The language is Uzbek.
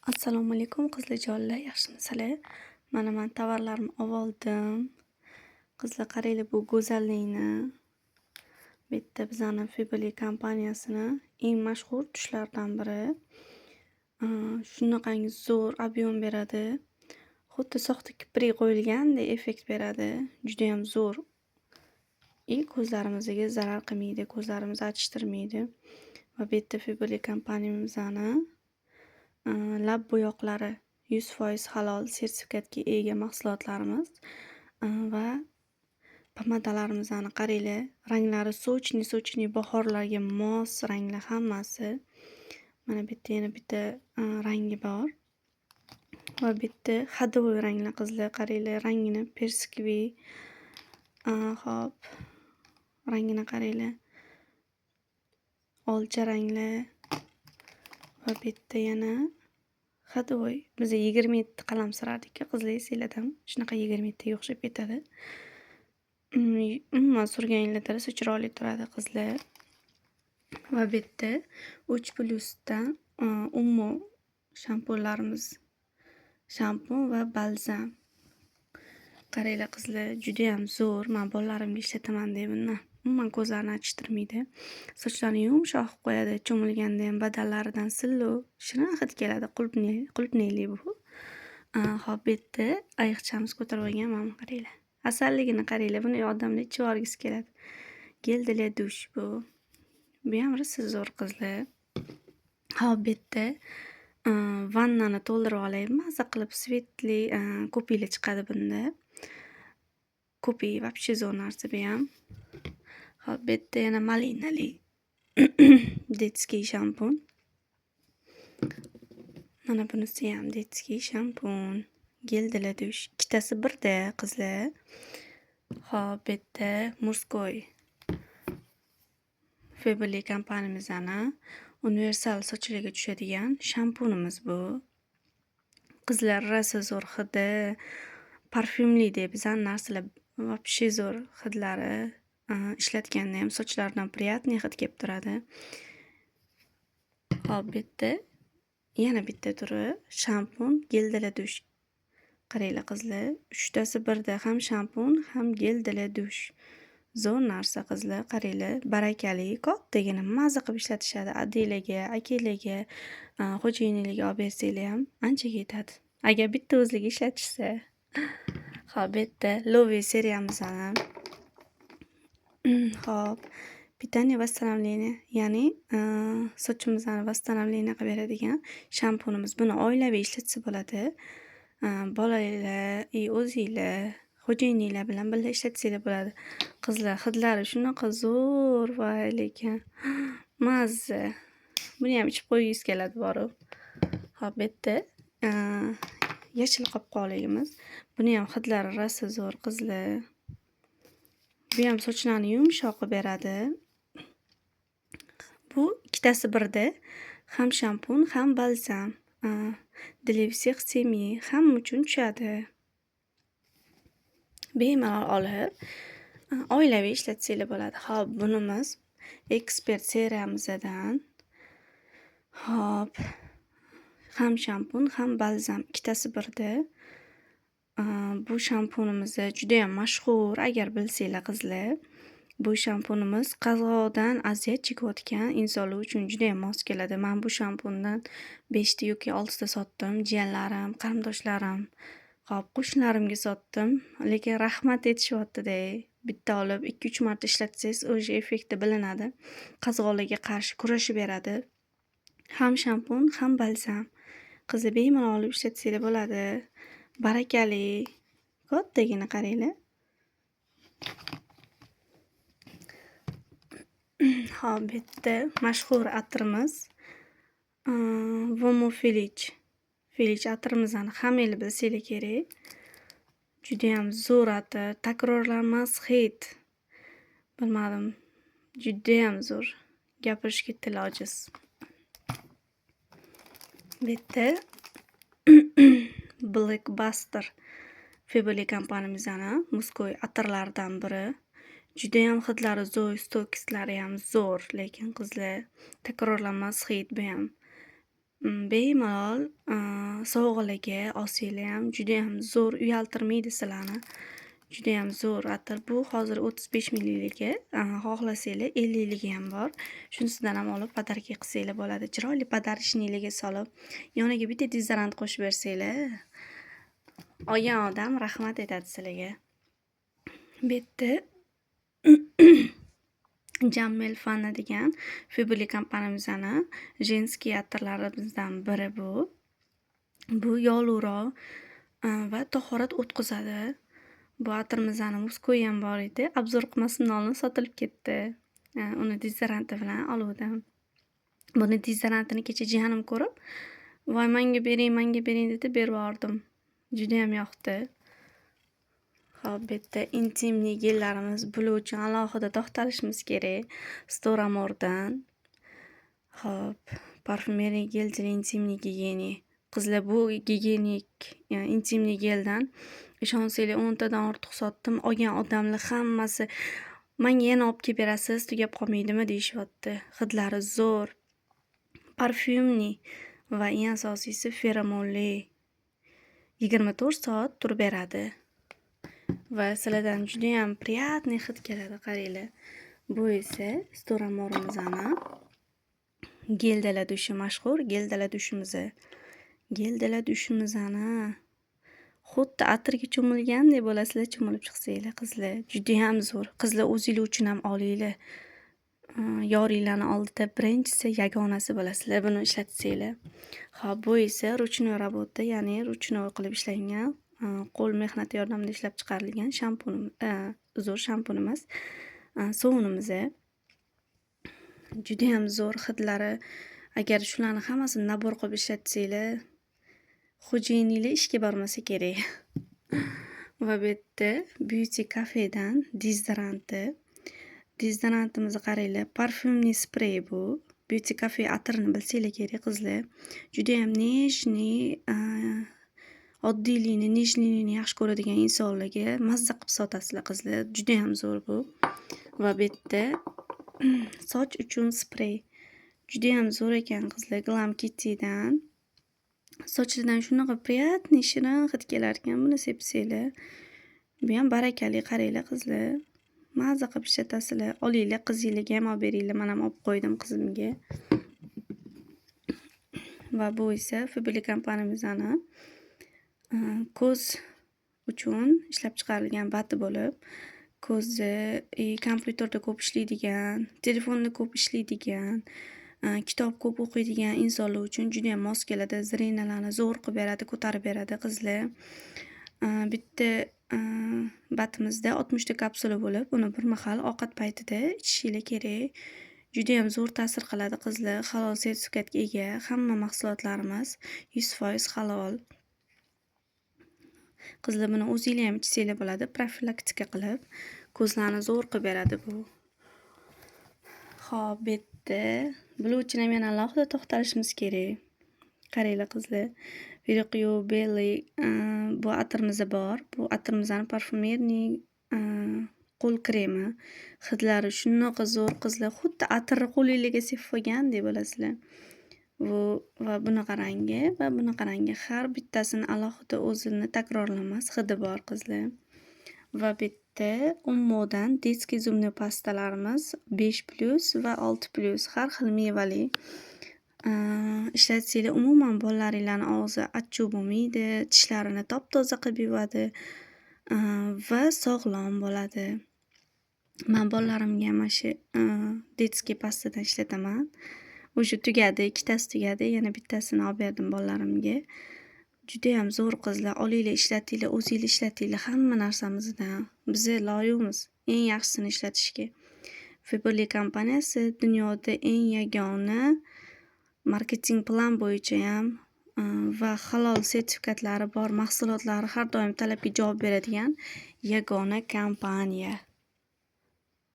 Assalomu alaykum qizlarjonlar, yaxshimisizlar? Mana men tovarlarimni oldim. Qizlar qaranglar bu go'zallikni. Bitta bizani Fibli kompaniyasini eng mashhur tushlaridan biri. Shunaqangi zo'r объем beradi. Xuddi soxta kiprik qo'yilgandek effekt beradi. Juda ham zo'r. Ko'zlarimizga zarar qilmaydi, ko'zlarimizni achishtirmaydi. Va bitta Fibli kompaniyamizni lab bo'yoqlari 100% halol sertifikatga ega mahsulotlarimiz va pomadalarimizni qaranglar, ranglari sochni bahorlarga mos ranglar hammasi. Mana bitta yana bitta rangi bor. Va bitta hadovoy ranglar qizlar, qaranglar, rangini persikviy. Xo'p. Rangini qaranglar. Olcha ranglar. Va bitta yana hadovoy. Biz 27 qalam sirardik qizlar, esinglardami? Shunaqa 27 ga o'xshab ketadi. Umuman surganinglarda rosa chiroyli turadi qizlar. Va bitta 3+ dan Ummo shampunlarimiz. Shampun va balzam. Qaranglar qizlar, juda ham zo'r. Men bolalarimga ishlataman deb bundan. Umuman ko'zlarni achishtirmaydi. Sochlarni yumshoq qilib qo'yadi. Cho'milganda ham badallaridan silliq, shirin hid keladi. Qulupnayli bu. Xo'p, bitta ayiqchamiz ko'tarib olgan, mana qaranglar. Asalligini qaranglar, buni odamlar ichib olgisi keladi. Geldilar dush bu. Bu ham rosa zo'r qizlar. Xo'p, bitta vannani to'ldirib olay. Maza qilib svetli ko'piyli chiqadi bunda. Ko'piy вообще zo'r narsa bu ham. Xo'p, bitta yana malinali детский shampun. Mana bunisi ham детский shampun. Geldilar dush. Ikkitasi birda qizlar. Xo'p, bitta murskoy. Fibli kompaniyamizning universal sochlarga tushadigan shampunimiz bu. Qizlar rosa zo'r hidi. Parfyumli deb bizani narsalar вообще zo'r hidlari. Ishlatganda ham sochlardan приятный hid kelib turadi. Xo'p, bitta yana bitta turi shampun geldilar dush. Qaranglar qizlar, uchtasi birda, ham shampun, ham geldilar dush. Zo'r narsa qizlar, qaranglar, barakali, kattagina maza qilib ishlatishadi. Adiylarga, akalarga, xo'jayinlarga olib bersanglar ham ancha ketadi. Agar bitta o'zligi ishlatishsa. Xo'p, bitta Lovi seriyamizni. Xo'p, питание восстановление, ya'ni sochimizni восстановление qilib beradigan shampunimiz. Buni oilaviy ishlatsa bo'ladi. Bolalar, o'zinglar, xo'jayininglar bilan birga ishlatsanglar bo'ladi. Qizlar, hidlari shunaqa zo'r va lekin mazza. Buni ham ichib qo'ygingiz keladi borib. Xo'p, bitta yashil qopqoqligimiz. Buni ham hidlari rosa zo'r qizlar. Bu ham sochlarni yumshoq qilib beradi. Bu ikkitasi birda, ham shampun, ham balzam. Для всех семей, hamma uchun tushadi. Bemalol olib, oilaviy ishlatsanglar bo'ladi. Xo'p, bunimiz ekspert seriyamizdan. Xo'p, ham shampun, ham balzam, ikkitasi birda. Bu shampunimiz juda ham mashhur, agar bilsanglar qizlar. Bu shampunimiz qazg'oqdan aziyat chekayotgan insonlar uchun juda ham mos keladi. Men bu shampundan 5 ta yoki 6 ta sotdim. Jiyanlarim, qarindoshlarim, xo'p, qo'shnilarimga sotdim. Lekin rahmat aytishyapti-da. Bitta olib 2-3 marta ishlatsangiz, o'sha effekti bilinadi. Qazg'oqlarga qarshi kurashib beradi. Ham shampun, ham balzam. Qizlar, bemalol olib ishlatsanglar bo'ladi. Barakali. Kattagina qaranglar. Xo'p, bitta mashhur atirimiz. Vomo Filich. Filich atirimizni hammanglar bilsanglar kerak. Juda ham zo'r atir, takrorlanmas hid. Bilmadim, juda ham zo'r. Gapirishga til ojiz. Bitta Blackbuster Fibli kompaniyamizning muskoy atirlaridan biri. Juda ham hidlari zo'r, stokislari ham zo'r, lekin qizlar takrorlanmas hid bu ham. bemalol sog'lig'iga olsanglar ham judayam zo'r uyaltirmaydi sizlarni. Judayam zo'r atir. Bu hozir 35 milliligi, xohlasanglar 50 ligi ham bor. Shunisidan ham olib podarka qilsanglar bo'ladi. Chiroyli podarishnikiga solib, yoniga bitta dezodorant qo'shib bersanglar, olgan odam rahmat aytadi sizlarga. Bu yerda Jammel Fana degan Fibuli kompaniyamizning jenskiy atirlarimizdan biri bu. Bu yog'liroq va tahorat o'tkazadi. Bu atirimizni muskoyi ham bor edi. Obzor qilmasimdan oldin sotilib ketdi. Uni dezodoranti bilan oluvdim. Buni dezodorantini kecha jiyanim ko'rib, "Voy, menga bering" dedi, berib yubordim. Juda ham yoqdi. Xo'p, bu yerda intimniy gellarimiz. Bular uchun alohida to'xtalishimiz kerak. Storamordan. Xo'p, parfumeriya gel intimniy gigiyenik. Qizlar, bu gigiyenik intimniy geldan ishonsanglar 10 tadan ortiq sotdim. Olgan odamlar hammasi menga yana olib kelib berasiz, tugab qolmaydimi deyishyapti. Hidlari zo'r, parfyumli va eng asosiysi feromonli. 24 soat turib beradi. Va sizlardan juda ham приятный hid keladi, qaranglar. Bu esa Storamorimizni geldala dushi, mashhur geldala dushimizni. Geldala dushimizni xuddi atirga cho'milgandek bo'lasizlar, cho'milib chiqsanglar qizlar. Juda ham zo'r. Qizlar, o'zinglar uchun ham olinglar. Yoringlarning oldida birinchisi, yagonasi bo'lasizlar buni ishlatsanglar. Xo'p, bu esa ruchnoy работа, ya'ni ruchnoy qilib ishlangan, qo'l mehnati yordamida ishlab chiqarilgan shampunimiz, sovunimiz. Juda ham zo'r hidlari. Agar shularni hammasini nabor qilib ishlatsanglar, xo'jayininglar ishga bormasa kerak. Va bu yerda Beauty Cafe'dan dezodoranti. Dezodorantimizni qaranglar, parfyumli sprey bu. Beauty Cafe atirini bilsanglar kerak qizlar. Juda ham nejniy, oddiylikni, nejnilikni yaxshi ko'radigan insonlarga mazza qilib sotasizlar qizlar. Juda ham zo'r bu. Va bu yerda soch uchun sprey. Juda ham zo'r ekan qizlar, Glam Kitty'dan. Sochlardan shunaqa приятный, shirin hid kelar ekan, buni sepsanglar. Bu ham barakali, qaranglar qizlar. Mazza qilib ishlatasizlar. Olinglar, qizinglarga ham olib beringlar. Men ham olib qo'ydim qizimga. Va bu esa Fibuli kompaniyamizning ko'z uchun ishlab chiqarilgan bati bo'lib, ko'zni kompyuterda ko'p ishlaydigan, telefonda ko'p ishlaydigan, kitob ko'p o'qiydigan insonlar uchun juda ham mos keladi. Zrinalarni zo'r qilib beradi, ko'tarib beradi qizlar. Bitta batimizda 60 ta kapsula bo'lib, uni bir mahal ovqat paytida ichishingiz kerak. Juda ham zo'r ta'sir qiladi qizlar. Halol sertifikatga ega hamma mahsulotlarimiz 100% halol. Qizlar, buni o'zinglar ham ichsanglar bo'ladi, profilaktika qilib. Ko'zlarni zo'r qilib beradi bu. Xo'p, bu yerda bular uchun ham yana alohida to'xtalishimiz kerak. Qaranglar qizlar. Virqiyo Belly bu atirimiz bor. Bu atirimizning parfumeriy qo'l kremi. Hidlari shunaqa zo'r qizlar, xuddi atirni qo'lingizga sepib olgandek bo'lasizlar. Va buni qarang, har bittasini alohida o'zini takrorlamas hidi bor qizlar. Va bu yerda Ummodan детский zubniy pastalarimiz 5+ va 6+, har xil mevali. Ishlatsanglar umuman bolalaringlarning og'zi achchiq bo'lmaydi, tishlarini top-toza qilib yuvadi va sog'lom bo'ladi. Men bolalarimga mana shu детский pastadan ishlataman. O'sha tugadi, ikkitasi tugadi, yana bittasini olib berdim bolalarimga. Juda ham zo'r qizlar, olinglar, ishlatinglar, o'zinglar ishlatinglar hamma narsamizdan. Biz loyiqmiz eng yaxshisini ishlatishga. Fibuli kompaniyasi dunyoda eng yagona marketing plan bo'yicha ham va halol sertifikatlari bor mahsulotlari har doim talabga javob beradigan yagona kompaniya.